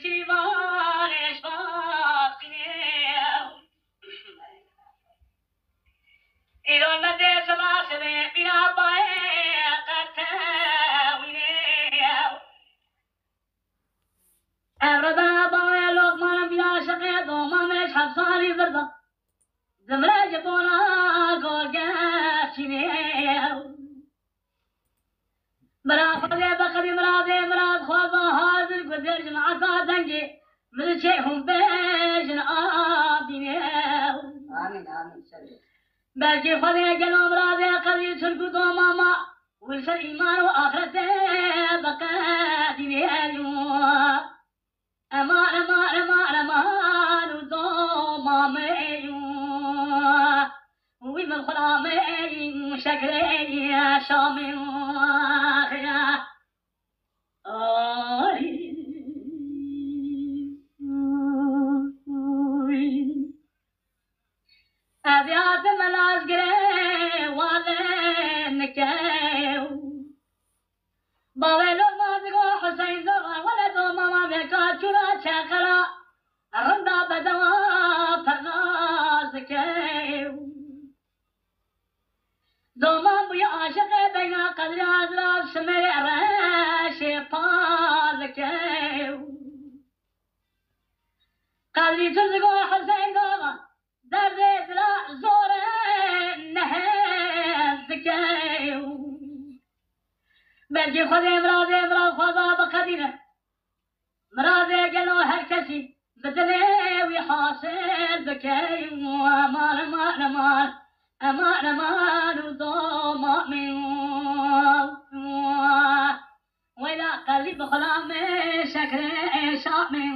سیوانش باقیه ایران نده سلاسله بینا باید قطعوینه ابردا باید لقمان بیا شقه دومانش حفصانی بردا زمره جبونا گوگشینه مرا خذي بخذي مراد خوضا هذا القدر جماعة دنجي من شيءهم بيجن آبيني آمين آمين سلام بلكي خذي جلو مرادي قضي ترقدو ماما ويسر إيمان وآخرته بقاتيني أمان أمان أمان أمان ودو مامي ومن خلامي شكري يا شامي أبيات ملاش قري والين كيو باويلو ما تقو حسين زغا ولدو ماما بيكا چورا چاكرا رندا بدوا فرناز كيو دومان بيا عاشق بينا قدر عزراب سمر راشي فالكيو قدري ترزقو حسين زغا درد دلا زور نهزكيو بلكي خذي مراد خذا بقدينه مراد قالوا هالكسي بدلي ويحاصل بكيو امان امان امان امان امان وضوما من ولا قلبي بخلامي شكري شامي